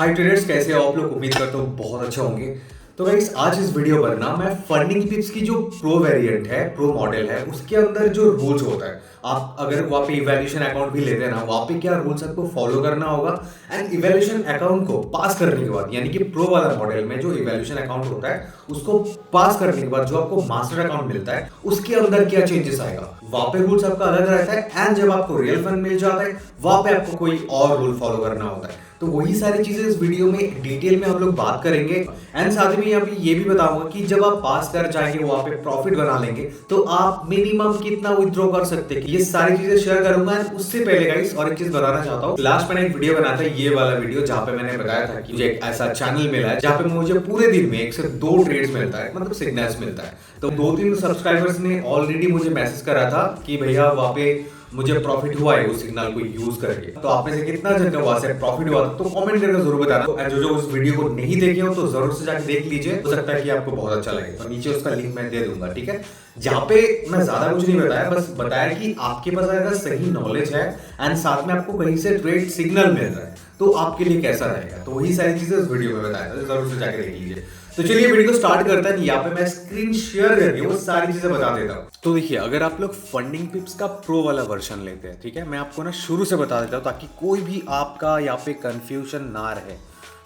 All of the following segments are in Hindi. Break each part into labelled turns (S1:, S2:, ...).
S1: हाई ट्रेडर्स, कैसे हो आप लोग? उम्मीद करता हूँ बहुत अच्छे होंगे। तो गाइस, आज इस वीडियो पर ना मैं फंडिंग टिप्स की जो प्रो वेरिएंट है, प्रो मॉडल है, उसके अंदर जो रूल्स होता है, आप अगर वहाँ पे इवैल्यूएशन अकाउंट भी लेते हैं ना, वहाँ पे क्या रूल्स आपको फॉलो करना होगा। एंड इवैल्यूएशन अकाउंट को पास करने के बाद, यानी कि प्रो वाला मॉडल में जो इवैल्यूएशन अकाउंट होता है, उसको पास करने के बाद जो आपको मास्टर अकाउंट मिलता है, उसके अंदर क्या चेंजेस आएगा, वहाँ पे रूल्स आपका अलग रहता है। एंड जब आपको रियल फंड मिल जाता है, वहाँ पे आपको कोई और रूल फॉलो करना होता है। तो वही सारी चीजें इस वीडियो में डिटेल में हम लोग बात करेंगे। एंड साथ में अभी ये भी बताऊंगा कि जब आप पास कर जाएंगे, वहां पे प्रॉफिट बना लेंगे, तो आप मिनिमम कितना विथड्रॉ कर सकते हैं। ये सारी चीजें शेयर करूंगा। एंड उससे पहले गाइस, और एक चीज बताना चाहता हूँ, लास्ट मैंने एक वीडियो बनाया था, ये वाला वीडियो, जहाँ पे मैंने बताया था कि मुझे एक ऐसा चैनल मिला है जहाँ पे मुझे पूरे दिन में 1 से 2 ट्रेड्स मिलता है, मतलब सिग्नल्स मिलता है। तो 2-3 सब्सक्राइबर्स ने ऑलरेडी मुझे मैसेज करा था कि भैया वहाँ पे मुझे प्रॉफिट हुआ है उस सिग्नल को यूज करके। तो आप में से कितना जन का वहां से प्रॉफिट हुआ तो कमेंट करके जरूर बताना। तो जो जो उस वीडियो को नहीं देखे हो तो जरूर से जाकर देख लीजिए, हो सकता है कि आपको बहुत अच्छा लगे। तो नीचे उसका लिंक मैं दे दूंगा, ठीक है। जहाँ पे मैं ज्यादा कुछ नहीं बताया, बस बताया कि आपके पास अगर सही नॉलेज है एंड साथ में आपको कहीं से ट्रेड सिग्नल मिल रहा है, तो आपके लिए कैसा रहेगा। तो वही सारी चीजें इस वीडियो में बताया, तो जरूर से जाकर देख लीजिए। तो चलिए वीडियो को स्टार्ट करते हैं। यहाँ पे मैं स्क्रीन शेयर करके वो सारी चीजें बता देता हूँ। तो देखिए, अगर आप लोग फंडिंग टिप्स का प्रो वाला वर्जन लेते हैं, ठीक है, मैं आपको ना शुरू से बता देता हूँ ताकि कोई भी आपका यहाँ पे कंफ्यूजन ना रहे,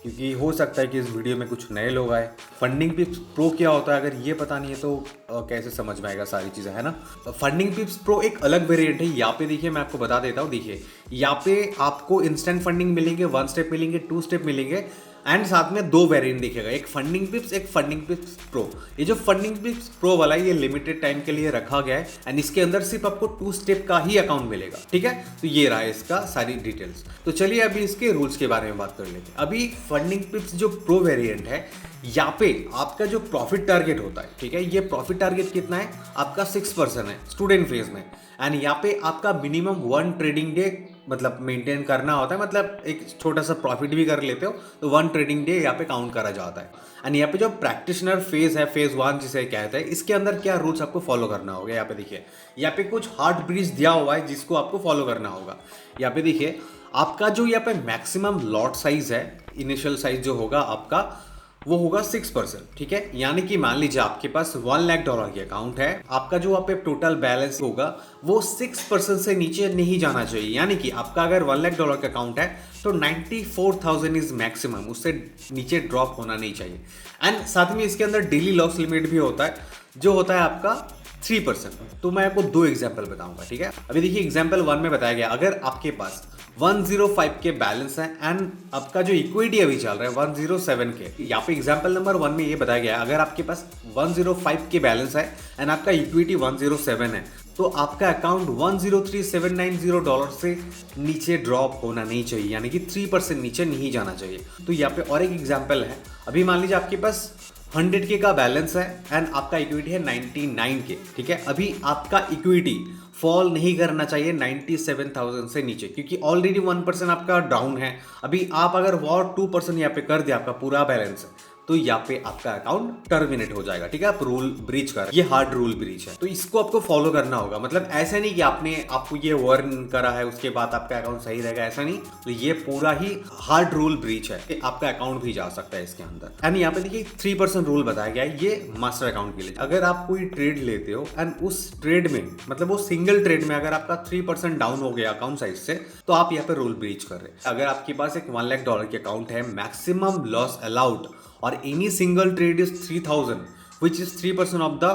S1: क्योंकि हो सकता है कि इस वीडियो में कुछ नए लोग आए। फंडिंग टिप्स प्रो क्या होता है, अगर ये पता नहीं है तो कैसे समझ में आएगा सारी चीज़ें, है ना। फंडिंग टिप्स प्रो एक अलग वेरिएंट है। यहाँ पे देखिए, मैं आपको बता देता हूँ। देखिए, यहाँ पे आपको इंस्टेंट फंडिंग मिलेंगे, 1 स्टेप मिलेंगे, 2 स्टेप मिलेंगे, एंड साथ में 2 वेरिएंट दिखेगा, एक फंडिंग टिप्स, एक फंडिंग टिप्स प्रो। ये जो फंडिंग टिप्स प्रो वाला है, ये लिमिटेड टाइम के लिए रखा गया है एंड इसके अंदर सिर्फ आपको 2 स्टेप का ही अकाउंट मिलेगा, ठीक है। तो ये रहा है इसका सारी डिटेल्स। तो चलिए अभी इसके रूल्स के बारे में बात कर लेते हैं। अभी फंडिंग टिप्स जो प्रो वेरिएंट है, यहाँ पे आपका जो प्रॉफिट टारगेट होता है, ठीक है, ये प्रॉफिट टारगेट कितना है आपका? 6% है स्टूडेंट फेज में। एंड यहाँ पे आपका मिनिमम 1 ट्रेडिंग डे मतलब मेंटेन करना होता है, मतलब एक छोटा सा प्रॉफिट भी कर लेते हो तो 1 ट्रेडिंग डे यहाँ पे काउंट करा जाता है। एंड यहाँ पे जो प्रैक्टिशनर फेज है, फेज 1 जिसे कहते हैं, इसके अंदर क्या रूल्स आपको फॉलो करना होगा। यहाँ पे देखिए, यहाँ पे कुछ हार्ड ब्रीज दिया हुआ है जिसको आपको फॉलो करना होगा। यहाँ पे देखिए, आपका जो यहाँ पे मैक्सिमम लॉट साइज है, इनिशियल साइज जो होगा आपका, वो होगा 6%, ठीक है। यानी कि मान लीजिए आपके पास $1 लाख की अकाउंट है, आपका जो आप टोटल बैलेंस होगा वो 6% से नीचे नहीं जाना चाहिए। यानी कि आपका अगर $1 लाख का अकाउंट है तो 94,000 इज मैक्सिमम, उससे नीचे ड्रॉप होना नहीं चाहिए। एंड साथ में इसके अंदर डेली लॉस लिमिट भी होता है, जो होता है आपका 3%। तो मैं आपको 2 एग्जाम्पल बताऊंगा, ठीक है। अभी देखिए, एग्जाम्पल 1 में बताया गया, अगर आपके पास 105 के बैलेंस है एंड आपका जो इक्विटी अभी चल रहा है 107 के। यहाँ पे एग्जांपल नंबर 1 में ये बताया गया है, अगर आपके पास 105 के बैलेंस है एंड आपका इक्विटी 107 है, तो आपका अकाउंट $103,790 से नीचे ड्रॉप होना नहीं चाहिए, यानी कि 3% नीचे नहीं जाना चाहिए। तो यहाँ पे और एक एग्जाम्पल है, अभी मान लीजिए आपके पास 100 के का बैलेंस है एंड आपका इक्विटी है 99 के, ठीक है। अभी आपका इक्विटी फॉल नहीं करना चाहिए 97,000 से नीचे, क्योंकि ऑलरेडी 1% आपका डाउन है। अभी आप अगर और 2% यहाँ पे कर दिया आपका पूरा बैलेंस, तो यहाँ पे आपका अकाउंट टर्मिनेट हो जाएगा, ठीक है। आप रूल ब्रीच कर, ये हार्ड रूल ब्रीच है, तो इसको आपको फॉलो करना होगा। मतलब ऐसा नहीं कि आपको ये वर्न करा है उसके बाद आपका अकाउंट सही रहेगा, ऐसा नहीं। तो ये पूरा ही हार्ड रूल ब्रीच है कि आपका अकाउंट भी जा सकता है इसके अंदर। एंड यहाँ पे देखिए 3% रूल बताया गया है, ये मास्टर अकाउंट के लिए। अगर आप कोई ट्रेड लेते हो एंड उस ट्रेड में, मतलब वो सिंगल ट्रेड में अगर आपका 3% डाउन हो गया अकाउंट साइज से, तो आप यहाँ पे रूल ब्रीच कर रहे हैं। अगर आपके पास एक $1 लाख की अकाउंट है, मैक्सिमम लॉस अलाउड और any single trade is 3,000 which is 3% of the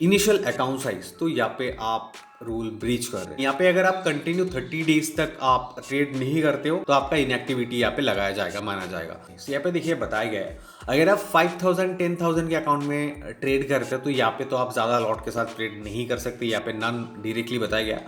S1: initial account size, तो यहाँ पे आप रूल ब्रीच कर रहे हैं। यहाँ पे अगर आप कंटिन्यू 30 डेज तक आप ट्रेड नहीं करते हो तो आपका इनएक्टिविटी यहाँ पे लगाया जाएगा, माना जाएगा। यहाँ पे देखिए बताया गया है, अगर आप 5,000 10,000 के अकाउंट में ट्रेड करते हो तो यहाँ पे तो आप ज़्यादा लॉट के साथ ट्रेड नहीं कर सकते, यहाँ पे नन डायरेक्टली बताया गया।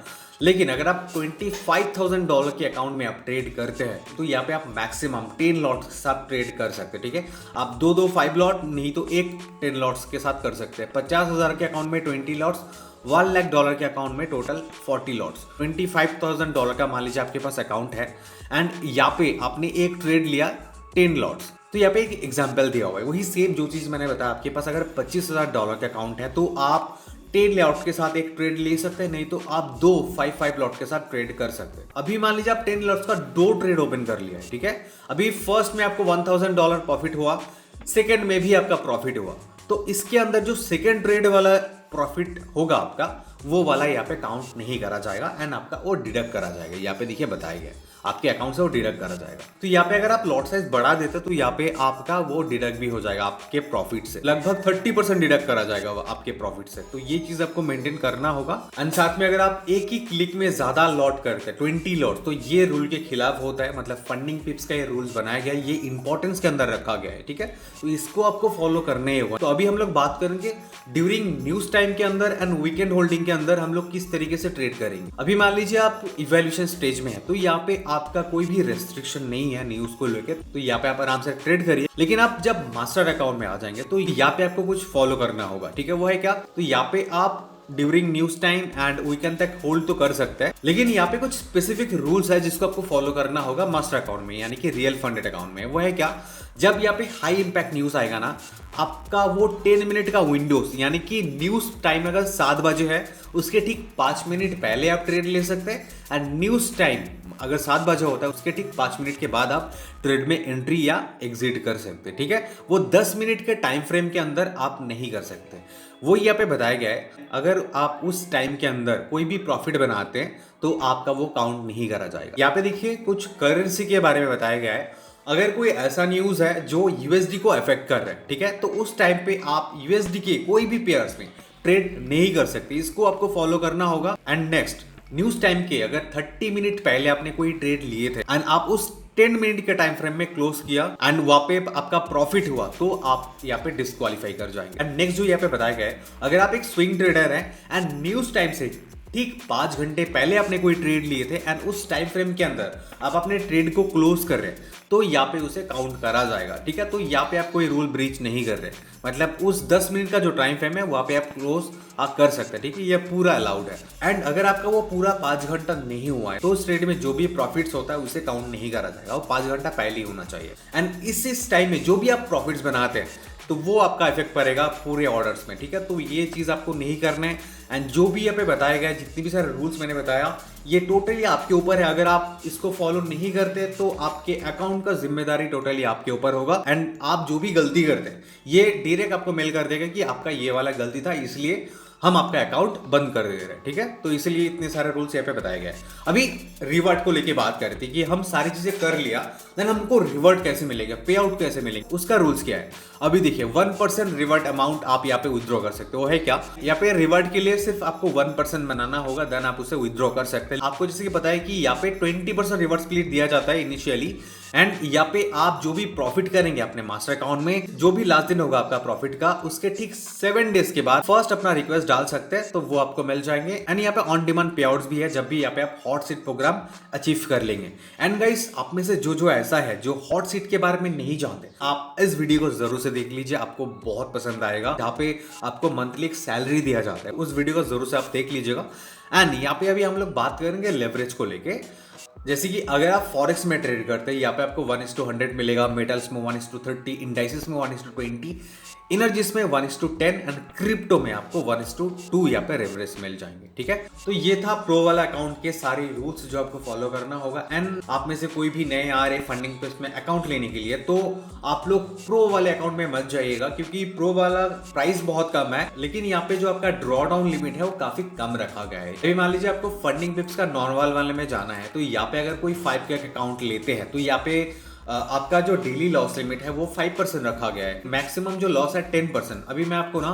S1: लेकिन अगर आप $25,000 के अकाउंट में आप ट्रेड करते हैं तो यहाँ पे आप मैक्सिमम 10 लॉट्स के साथ ट्रेड कर सकते हैं, ठीक है। आप 5 लॉट नहीं तो 10 लॉट्स के साथ कर सकते हैं। 50,000 के अकाउंट में 20 लॉट्स, $1 लाख के अकाउंट में टोटल 40 लॉट्स। $25,000 का मान लीजिए आपके पास अकाउंट है एंड यहाँ पे आपने एक ट्रेड लिया 10 लॉट्स, तो यहाँ पे एक एग्जाम्पल दिया हुआ है, वही सेम जो चीज़ मैंने बताया। आपके पास अगर $25,000 का अकाउंट है तो आप 10 लॉट के साथ एक ट्रेड ले सकते हैं, नहीं तो आप 2 5 लॉट के साथ ट्रेड कर सकते हैं। अभी मान लीजिए आप 10 लॉट्स का 2 ट्रेड ओपन कर लिया है, ठीक है। अभी फर्स्ट में आपको $1000 प्रॉफिट हुआ, सेकंड में भी आपका प्रॉफिट हुआ, तो इसके अंदर जो सेकंड ट्रेड वाला प्रॉफिट होगा आपका, वो वाला यहाँ पे काउंट नहीं करा जाएगा एंड आपका वो डिडक्ट करा जाएगा। यहाँ पे देखिए बताया गया है आपके अकाउंट से वो डिडक्ट करा जाएगा। तो यहाँ पे अगर आप लॉट साइज बढ़ा देते तो यहाँ पे आपका वो डिडक्ट भी हो जाएगा आपके प्रॉफिट से, लगभग 30% डिडक्ट करा जाएगा आपके प्रॉफिट से। तो ये चीज आपको मेंटेन करना होगा। एंड साथ में अगर आप एक ही क्लिक में ज्यादा लॉट करते हैं 20 लॉट, तो ये रूल के खिलाफ होता है। मतलब फंडिंग पिप्स का ये रूल्स बनाया गया है, ये इंपॉर्टेंस के अंदर रखा गया है, ठीक है। तो इसको आपको फॉलो करने ही होगा। तो अभी हम लोग बात करेंगे ड्यूरिंग न्यूज टाइम के अंदर एंड वीकेंड होल्डिंग के अंदर हम लोग किस तरीके से ट्रेड करेंगे। अभी मान लीजिए आप इवैल्यूएशन स्टेज में है, तो यहाँ पे आपका कोई भी रेस्ट्रिक्शन नहीं है न्यूज को लेकर, तो यहाँ पे आप आराम से ट्रेड करिए। लेकिन आप जब मास्टर अकाउंट में आ जाएंगे तो यहाँ पे आपको कुछ फॉलो करना होगा, ठीक है। वो है क्या? तो यहाँ पे आप during news time and weekend तक होल्ड तो कर सकते हैं, लेकिन यहाँ पे कुछ स्पेसिफिक रूल्स है जिसको आपको फॉलो करना होगा मास्टर अकाउंट में, यानी कि रियल फंडेड अकाउंट में। वो है क्या? जब यहाँ पे हाई इंपैक्ट न्यूज आएगा ना, आपका वो 10 मिनट का विंडोज, यानी कि न्यूज टाइम अगर 7 बजे है उसके ठीक 5 मिनट पहले आप ट्रेड ले सकते हैं, एंड न्यूज टाइम अगर 7 बजे होता है उसके ठीक 5 मिनट के बाद आप ट्रेड में एंट्री या एग्जिट कर सकते हैं, ठीक है। वो 10 मिनट के टाइम फ्रेम के अंदर आप नहीं कर सकते। वो यहाँ पे बताया गया है, अगर आप उस टाइम के अंदर कोई भी प्रॉफिट बनाते हैं तो आपका वो काउंट नहीं करा जाएगा। यहाँ पे देखिए कुछ करेंसी के बारे में बताया गया है। अगर कोई ऐसा न्यूज है जो यूएसडी को अफेक्ट कर रहा है, ठीक है, तो उस टाइम पे आप यूएसडी के कोई भी पेयर्स में ट्रेड नहीं कर सकते। इसको आपको फॉलो करना होगा। एंड नेक्स्ट, न्यूज टाइम के अगर 30 मिनट पहले आपने कोई ट्रेड लिए थे एंड आप उस 10 मिनट के टाइम फ्रेम में क्लोज किया एंड वहां पे आपका प्रॉफिट हुआ, तो आप यहाँ पे डिस्क्वालीफाई कर जाएंगे। एंड नेक्स्ट जो यहाँ पे बताया गया है, अगर आप एक स्विंग ट्रेडर हैं एंड न्यूज टाइम से ठीक 5 घंटे पहले आपने कोई ट्रेड लिए थे एंड उस टाइम फ्रेम के अंदर आप अपने ट्रेड को क्लोज कर रहे हैं, तो यहाँ पे उसे काउंट करा जाएगा, ठीक है। तो यहाँ पे आप कोई रूल ब्रीच नहीं कर रहे, मतलब उस 10 मिनट का जो टाइम फ्रेम है वहां पे आप क्लोज आप कर सकते हैं, ठीक है। ये पूरा अलाउड है। एंड अगर आपका वो पूरा 5 घंटा नहीं हुआ है तो उस ट्रेड में जो भी प्रॉफिट्स होता है उसे काउंट नहीं करा जाएगा, वो 5 घंटा पहले ही होना चाहिए। एंड इस टाइम में जो भी आप प्रॉफिट्स बनाते हैं तो वो आपका इफेक्ट पड़ेगा पूरे ऑर्डर्स में, ठीक है। तो ये चीज आपको नहीं करना है। एंड जो भी यहाँ पे बताया गया है, जितने भी सारे रूल्स मैंने बताया, ये टोटली आपके ऊपर है। अगर आप इसको फॉलो नहीं करते तो आपके अकाउंट का जिम्मेदारी टोटली आपके ऊपर होगा। एंड आप जो भी गलती करते हैं ये डायरेक्ट आपको मेल कर देगा कि आपका ये वाला गलती था, इसलिए हम आपका अकाउंट बंद कर दे रहे हैं, ठीक है। तो इसलिए इतने सारे रूल्स यहाँ पे बताए गए हैं। अभी रिवर्ट को लेके बात कर रही थी कि हम सारी चीजें कर लिया, देन हमको रिवर्ट कैसे मिलेगा, पे आउट कैसे मिलेगा, उसका रूल्स क्या है। अभी देखिए 1% रिवर्ट अमाउंट आप यहाँ पे विथड्रॉ कर सकते हो। है क्या? यहाँ पे रिवर्ट के लिए सिर्फ आपको 1% बनाना होगा, देन आप उसे विथड्रॉ कर सकते हैं। आपको जैसे कि पता है कि यहाँ पे 20% रिवर्ट स्प्लिट दिया जाता है इनिशियली। एंड यहाँ पे आप जो भी प्रॉफिट करेंगे अपने मास्टर अकाउंट में, जो भी लास्ट दिन होगा आपका प्रॉफिट का, उसके ठीक 7 डेज के बाद फर्स्ट अपना रिक्वेस्ट डाल सकते हैं, तो वो आपको मिल जाएंगे। एंड यहाँ पे ऑन डिमांड पे आउट्स भी है, जब भी यहाँ पे आप हॉट सीट प्रोग्राम अचीव कर लेंगे। एंड गाइस, आप में से जो ऐसा है जो हॉट सीट के बारे में नहीं जानते, आप इस वीडियो को जरूर से देख लीजिए, आपको बहुत पसंद आएगा। जहाँ पे आपको मंथली एक सैलरी दिया जाता है, उस वीडियो को जरूर से आप देख लीजिएगा। एंड यहाँ पे अभी हम लोग बात करेंगे लेवरेज को लेके। जैसे कि अगर आप फॉरेक्स में ट्रेड करते हैं, यहाँ पे आपको 1:100 मिलेगा, मेटल्स में 1:30, इंडाइसिस में 1:20, इनर्जीज में 1:10 एंड क्रिप्टो में आपको 1:2 यहाँ पे रेफरेंस मिल जाएंगे, ठीक है। तो ये था प्रो वाला अकाउंट के सारे रूल्स जो आपको फॉलो करना होगा। एंड आप में से कोई भी नए आ रहे फंडिंग पेज में अकाउंट लेने के लिए, तो आप लोग प्रो वाले अकाउंट में मत जाइएगा, क्योंकि प्रो वाला प्राइस बहुत कम है, लेकिन यहाँ पे जो आपका ड्रॉ डाउन लिमिट है वो काफी कम रखा गया है। अभी मान लीजिए आपको फंडिंग पिप्स का नॉर्मल वाले में जाना है, तो यहाँ पे अगर कोई 5K का अकाउंट लेते हैं तो यहाँ पे आपका जो डेली लॉस लिमिट है वो 5% रखा गया है। मैक्सिमम जो लॉस है 10%। अभी मैं आपको ना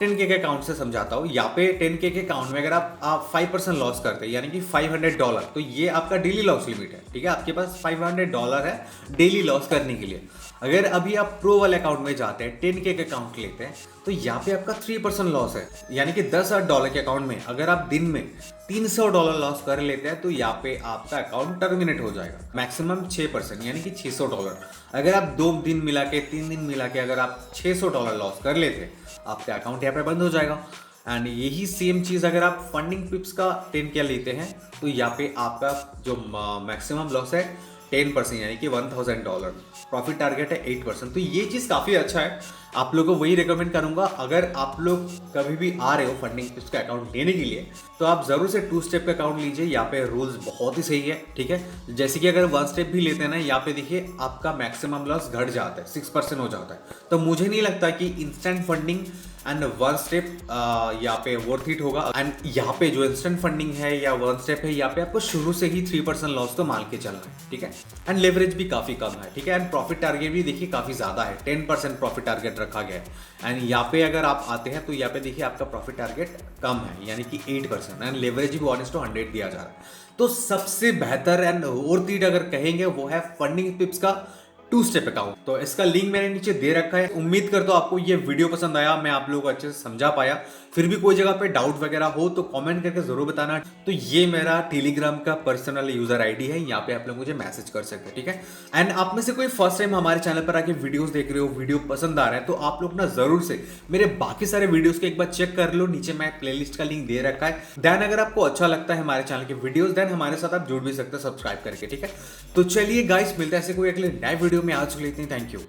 S1: 10K के अकाउंट से समझाता हूँ। यहाँ पे 10K के अकाउंट में अगर आप 5% लॉस करते हैं, यानी कि $500, तो ये आपका डेली लॉस लिमिट है, ठीक है। आपके पास $500 है डेली लॉस करने के लिए। अगर अभी आप प्रो वाले अकाउंट में जाते हैं, 10K के अकाउंट लेते हैं, तो यहाँ पे आपका 3% लॉस है, यानी कि $10,000 के अकाउंट में अगर आप दिन में $300 लॉस कर लेते हैं, तो यहाँ पे आपका अकाउंट टर्मिनेट हो जाएगा। मैक्सिमम 6%, यानी कि $600। अगर आप 2 दिन मिला के 3 दिन मिला के अगर आप $600 लॉस कर लेते हैं, आपका अकाउंट यहाँ पे बंद हो जाएगा। एंड यही सेम चीज अगर आप फंडिंग पिप्स का 10K लेते हैं, तो यहाँ पे आपका जो मैक्सिमम लॉस है 10% यानी कि $1000। प्रॉफिट टारगेट है 8%। तो ये चीज़ काफ़ी अच्छा है। आप लोगों को वही रिकमेंड करूंगा, अगर आप लोग कभी भी आ रहे हो फंडिंग टिप्स का अकाउंट लेने के लिए तो आप ज़रूर से 2 स्टेप का अकाउंट लीजिए। यहाँ पे रूल्स बहुत ही सही है, ठीक है। जैसे कि अगर 1 स्टेप भी लेते हैं ना, यहाँ पे देखिए आपका मैक्सिमम लॉस घट जाता है, 6% हो जाता है। तो मुझे नहीं लगता कि इंस्टेंट फंडिंग एंड 1 स्टेप यहाँ पे वर्थ इट होगा। एंड यहाँ पे जो इंस्टेंट फंडिंग है या 1 स्टेप है, यहाँ पे आपको शुरू से ही 3% लॉस तो मान के चलना है, ठीक है। एंड लेवरेज भी काफ़ी कम है, ठीक है। एंड प्रॉफिट टारगेट भी देखिए काफ़ी ज़्यादा है, 10% प्रॉफिट टारगेट रखा गया है। एंड यहाँ पे अगर आप आते हैं तो यहाँ पे देखिए आपका प्रॉफिट टारगेट कम है, यानी कि 8%। एंड लेवरेज भी 1:100 दिया जा रहा है। तो सबसे बेहतर एंड वर्थ इट अगर कहेंगे वो है फंडिंग टिप्स का 2 स्टेप अकाउंट। तो इसका लिंक मैंने नीचे दे रखा है। उम्मीद करता हूं आपको ये वीडियो पसंद आया, मैं आप लोगों को अच्छे से समझा पाया। फिर भी कोई जगह पे डाउट वगैरह हो तो कमेंट करके जरूर बताना। तो ये मेरा टेलीग्राम का पर्सनल यूजर आईडी है, यहाँ पे आप लोग मुझे मैसेज कर सकते हैं, ठीक है। एंड आप में से कोई फर्स्ट टाइम हमारे चैनल पर आके वीडियोस देख रहे हो, वीडियो पसंद आ रहा है, तो आप लोग ना जरूर से मेरे बाकी सारे वीडियोस को एक बार चेक कर लो। नीचे मैं प्लेलिस्ट का लिंक दे रखा है। देन अगर आपको अच्छा लगता है हमारे चैनल के वीडियोस, देन हमारे साथ आप जुड़ भी सकते हैं सब्सक्राइब करके, ठीक है। तो चलिए गाइस, मिलते हैं ऐसे कोई अगले नए वीडियो में। आज के लिए इतनी, थैंक यू।